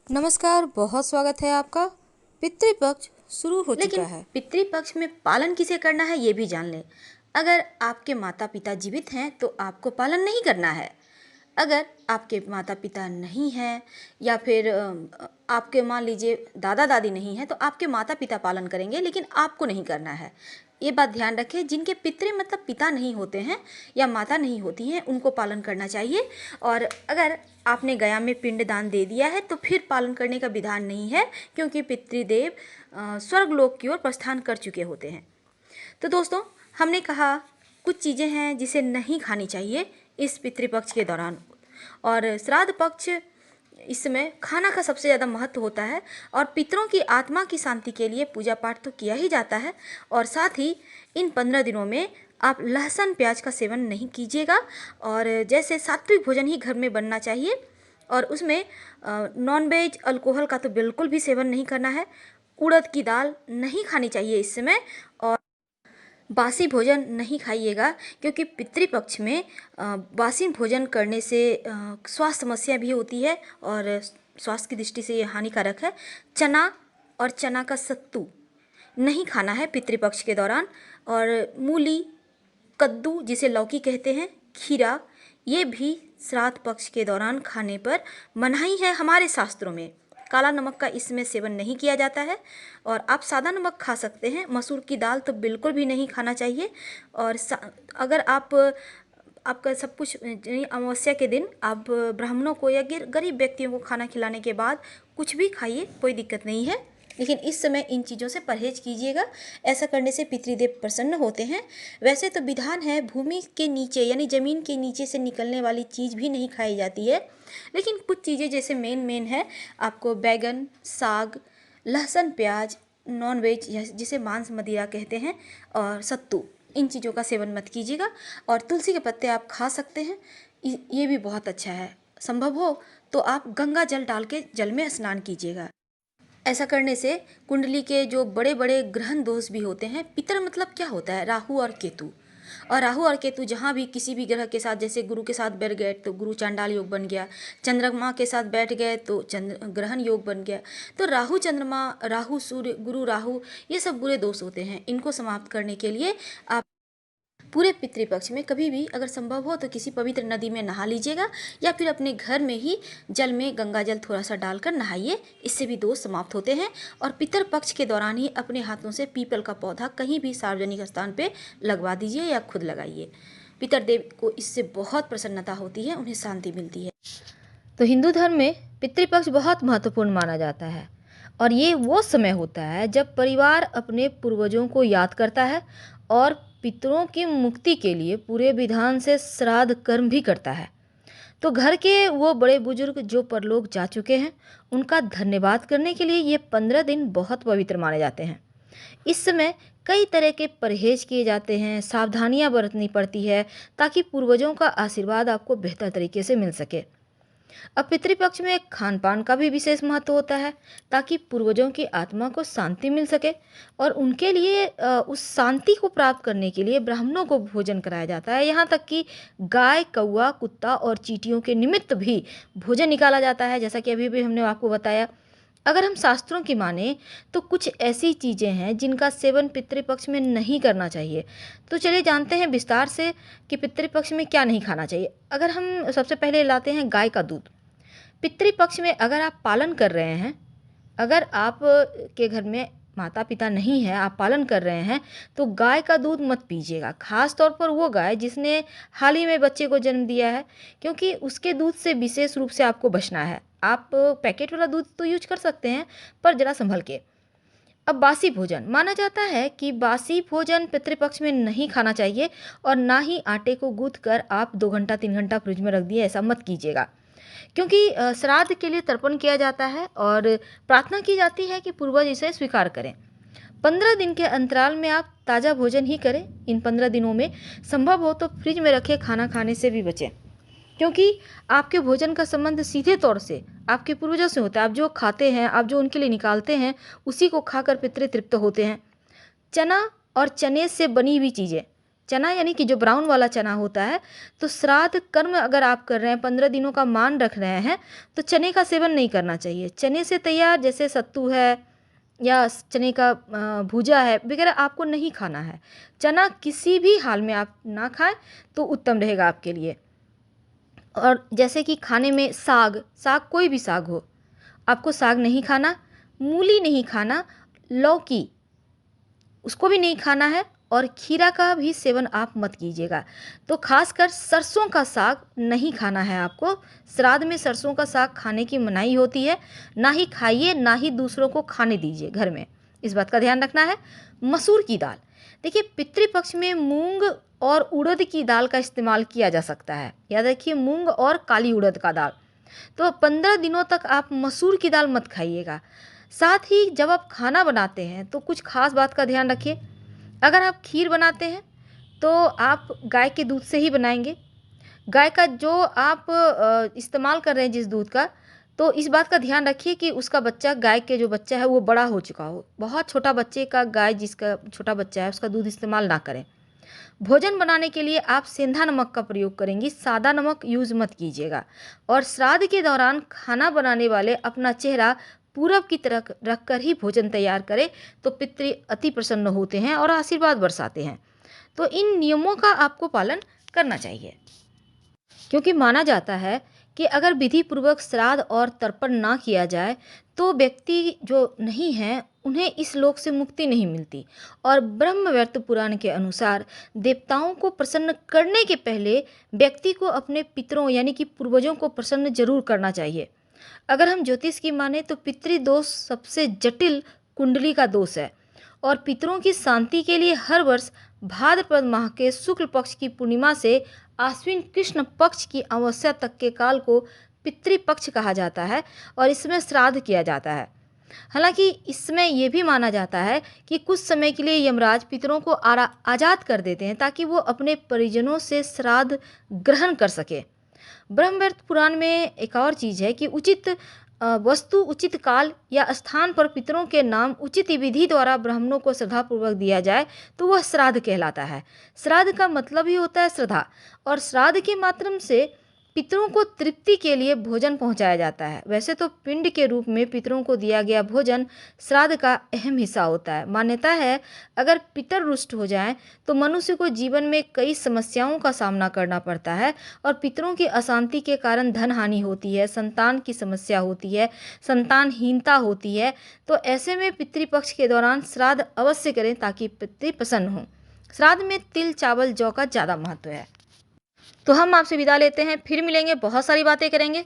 नमस्कार, बहुत स्वागत है आपका। पितृपक्ष शुरू हो चुका लेकिन है। पितृपक्ष में पालन किसे करना है ये भी जान लें। अगर आपके माता पिता जीवित हैं तो आपको पालन नहीं करना है। अगर आपके माता पिता नहीं हैं या फिर आपके मान लीजिए दादा दादी नहीं हैं तो आपके माता पिता पालन करेंगे, लेकिन आपको नहीं करना है। ये बात ध्यान रखें, जिनके पितृ मतलब पिता नहीं होते हैं या माता नहीं होती हैं उनको पालन करना चाहिए। और अगर आपने गया में पिंडदान दे दिया है तो फिर पालन करने का विधान नहीं है, क्योंकि पितृदेव स्वर्गलोक की ओर प्रस्थान कर चुके होते हैं। तो दोस्तों, हमने कहा कुछ चीज़ें हैं जिसे नहीं खानी चाहिए इस पितृपक्ष के दौरान। और श्राद्ध पक्ष, इसमें खाना का सबसे ज़्यादा महत्व होता है और पितरों की आत्मा की शांति के लिए पूजा पाठ तो किया ही जाता है। और साथ ही इन 15 दिनों में आप लहसुन प्याज का सेवन नहीं कीजिएगा। और जैसे सात्विक भोजन ही घर में बनना चाहिए और उसमें नॉनवेज अल्कोहल का तो बिल्कुल भी सेवन नहीं करना है। उड़द की दाल नहीं खानी चाहिए इस समय। और बासी भोजन नहीं खाइएगा, क्योंकि पितृपक्ष में बासी भोजन करने से स्वास्थ्य समस्या भी होती है और स्वास्थ्य की दृष्टि से ये हानिकारक है। चना और चना का सत्तू नहीं खाना है पितृपक्ष के दौरान। और मूली, कद्दू जिसे लौकी कहते हैं, खीरा, ये भी श्राद्ध पक्ष के दौरान खाने पर मनाही है हमारे शास्त्रों में। काला नमक का इसमें सेवन नहीं किया जाता है और आप सादा नमक खा सकते हैं। मसूर की दाल तो बिल्कुल भी नहीं खाना चाहिए। और अगर आपका सब कुछ अमावस्या के दिन आप ब्राह्मणों को या गरीब व्यक्तियों को खाना खिलाने के बाद कुछ भी खाइए, कोई दिक्कत नहीं है। लेकिन इस समय इन चीज़ों से परहेज कीजिएगा। ऐसा करने से पितृदेव प्रसन्न होते हैं। वैसे तो विधान है भूमि के नीचे यानी ज़मीन के नीचे से निकलने वाली चीज़ भी नहीं खाई जाती है, लेकिन कुछ चीज़ें जैसे मेन है, आपको बैगन, साग, लहसुन प्याज, नॉनवेज जिसे मांस मदिरा कहते हैं, और सत्तू, इन चीज़ों का सेवन मत कीजिएगा। और तुलसी के पत्ते आप खा सकते हैं, ये भी बहुत अच्छा है। संभव हो तो आप गंगा जल डाल के जल में स्नान कीजिएगा। ऐसा करने से कुंडली के जो बड़े बड़े ग्रहण दोष भी होते हैं, पितर मतलब क्या होता है, राहु और केतु। और राहु और केतु जहाँ भी किसी भी ग्रह के साथ, जैसे गुरु के साथ बैठ गए तो गुरु चांडाल योग बन गया, चंद्रमा के साथ बैठ गए तो चंद्र ग्रहण योग बन गया। तो राहु चंद्रमा, राहु सूर्य, गुरु राहु, ये सब बुरे दोष होते हैं। इनको समाप्त करने के लिए आप पूरे पितृपक्ष में कभी भी अगर संभव हो तो किसी पवित्र नदी में नहा लीजिएगा, या फिर अपने घर में ही जल में गंगा जल थोड़ा सा डालकर नहाइए। इससे भी दोष समाप्त होते हैं। और पितृपक्ष के दौरान ही अपने हाथों से पीपल का पौधा कहीं भी सार्वजनिक स्थान पे लगवा दीजिए या खुद लगाइए। पितृदेव को इससे बहुत प्रसन्नता होती है, उन्हें शांति मिलती है। तो हिंदू धर्म में पितृपक्ष बहुत महत्वपूर्ण माना जाता है और ये वो समय होता है जब परिवार अपने पूर्वजों को याद करता है और पितरों की मुक्ति के लिए पूरे विधान से श्राद्ध कर्म भी करता है। तो घर के वो बड़े बुजुर्ग जो परलोक जा चुके हैं, उनका धन्यवाद करने के लिए ये 15 दिन बहुत पवित्र माने जाते हैं। इस समय कई तरह के परहेज किए जाते हैं, सावधानियां बरतनी पड़ती है ताकि पूर्वजों का आशीर्वाद आपको बेहतर तरीके से मिल सके। अब पितृपक्ष में खान पान का भी विशेष महत्व होता है ताकि पूर्वजों की आत्मा को शांति मिल सके। और उनके लिए उस शांति को प्राप्त करने के लिए ब्राह्मणों को भोजन कराया जाता है। यहाँ तक कि गाय, कौवा, कुत्ता और चींटियों के निमित्त भी भोजन निकाला जाता है, जैसा कि अभी भी हमने आपको बताया। अगर हम शास्त्रों की माने तो कुछ ऐसी चीज़ें हैं जिनका सेवन पितृपक्ष में नहीं करना चाहिए। तो चलिए जानते हैं विस्तार से कि पितृपक्ष में क्या नहीं खाना चाहिए। अगर हम सबसे पहले लाते हैं गाय का दूध। पितृपक्ष में अगर आप पालन कर रहे हैं, अगर आप के घर में माता पिता नहीं है, आप पालन कर रहे हैं, तो गाय का दूध मत पीजिएगा। खास तौर पर वो गाय जिसने हाल ही में बच्चे को जन्म दिया है, क्योंकि उसके दूध से विशेष रूप से आपको बचना है। आप पैकेट वाला दूध तो यूज कर सकते हैं, पर ज़रा संभल के। अब बासी भोजन, माना जाता है कि बासी भोजन पितृपक्ष में नहीं खाना चाहिए और ना ही आटे को गूंथ कर आप 2 घंटा 3 घंटा फ्रिज में रख दिए, ऐसा मत कीजिएगा। क्योंकि श्राद्ध के लिए तर्पण किया जाता है और प्रार्थना की जाती है कि पूर्वज इसे स्वीकार करें। 15 दिन के अंतराल में आप ताज़ा भोजन ही करें। इन 15 दिनों में संभव हो तो फ्रिज में रखे खाना खाने से भी बचें, क्योंकि आपके भोजन का संबंध सीधे तौर से आपके पूर्वजों से होता है। आप जो खाते हैं, आप जो उनके लिए निकालते हैं, उसी को खाकर पितृ तृप्त होते हैं। चना और चने से बनी हुई चीज़ें चना यानी कि जो ब्राउन वाला चना होता है, तो श्राद्ध कर्म अगर आप कर रहे हैं, 15 दिनों का मान रख रहे हैं, तो चने का सेवन नहीं करना चाहिए। चने से तैयार जैसे सत्तू है या चने का भूजा है वगैरह आपको नहीं खाना है। चना किसी भी हाल में आप ना खाएं तो उत्तम रहेगा आपके लिए। और जैसे कि खाने में साग, साग कोई भी साग हो, आपको साग नहीं खाना, मूली नहीं खाना, लौकी उसको भी नहीं खाना है, और खीरा का भी सेवन आप मत कीजिएगा। तो खासकर सरसों का साग नहीं खाना है आपको। श्राद्ध में सरसों का साग खाने की मनाही होती है, ना ही खाइए ना ही दूसरों को खाने दीजिए घर में, इस बात का ध्यान रखना है। मसूर की दाल, देखिए पितृपक्ष में मूंग और उड़द की दाल का इस्तेमाल किया जा सकता है। याद रखिए, मूंग और काली उड़द का दाल। तो 15 दिनों तक आप मसूर की दाल मत खाइएगा। साथ ही जब आप खाना बनाते हैं तो कुछ खास बात का ध्यान रखिए। अगर आप खीर बनाते हैं तो आप गाय के दूध से ही बनाएंगे। गाय का जो आप इस्तेमाल कर रहे हैं जिस दूध का, तो इस बात का ध्यान रखिए कि उसका बच्चा, गाय के जो बच्चा है वो बड़ा हो चुका हो। बहुत छोटा बच्चे का, गाय जिसका छोटा बच्चा है उसका दूध इस्तेमाल ना करें। भोजन बनाने के लिए आप सेंधा नमक का प्रयोग करेंगी, सादा नमक यूज़ मत कीजिएगा। और श्राद्ध के दौरान खाना बनाने वाले अपना चेहरा पूरब की तरफ रखकर ही भोजन तैयार करें, तो पितृ अति प्रसन्न होते हैं और आशीर्वाद बरसाते हैं। तो इन नियमों का आपको पालन करना चाहिए, क्योंकि माना जाता है कि अगर विधि पूर्वक श्राद्ध और तर्पण ना किया जाए तो व्यक्ति जो नहीं है उन्हें इस लोक से मुक्ति नहीं मिलती। और ब्रह्मवैवर्त पुराण के अनुसार देवताओं को प्रसन्न करने के पहले व्यक्ति को अपने पितरों यानी कि पूर्वजों को प्रसन्न जरूर करना चाहिए। अगर हम ज्योतिष की माने तो पितृदोष सबसे जटिल कुंडली का दोष है, और पितरों की शांति के लिए हर वर्ष भाद्रपद माह के शुक्ल पक्ष की पूर्णिमा से आश्विन कृष्ण पक्ष की अमावस्या तक के काल को पितृपक्ष कहा जाता है, और इसमें श्राद्ध किया जाता है। हालांकि इसमें यह भी माना जाता है कि कुछ समय के लिए यमराज पितरों को आज़ाद कर देते हैं ताकि वो अपने परिजनों से श्राद्ध ग्रहण कर सके। ब्रह्मवैवर्त पुराण में एक और चीज़ है कि उचित वस्तु, उचित काल या स्थान पर पितरों के नाम उचित विधि द्वारा ब्राह्मणों को श्रद्धापूर्वक दिया जाए तो वह श्राद्ध कहलाता है। श्राद्ध का मतलब ही होता है श्रद्धा, और श्राद्ध के माध्यम से पितरों को तृप्ति के लिए भोजन पहुंचाया जाता है। वैसे तो पिंड के रूप में पितरों को दिया गया भोजन श्राद्ध का अहम हिस्सा होता है। मान्यता है अगर पितर रुष्ट हो जाएं तो मनुष्य को जीवन में कई समस्याओं का सामना करना पड़ता है, और पितरों की अशांति के कारण धन हानि होती है, संतान की समस्या होती है, संतानहीनता होती है। तो ऐसे में पितृपक्ष के दौरान श्राद्ध अवश्य करें ताकि पितृ प्रसन्न हों। श्राद्ध में तिल, चावल, जौ का ज़्यादा महत्व है। तो हम आपसे विदा लेते हैं, फिर मिलेंगे, बहुत सारी बातें करेंगे।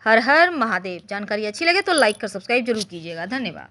हर हर महादेव। जानकारी अच्छी लगे तो लाइक कर सब्सक्राइब जरूर कीजिएगा। धन्यवाद।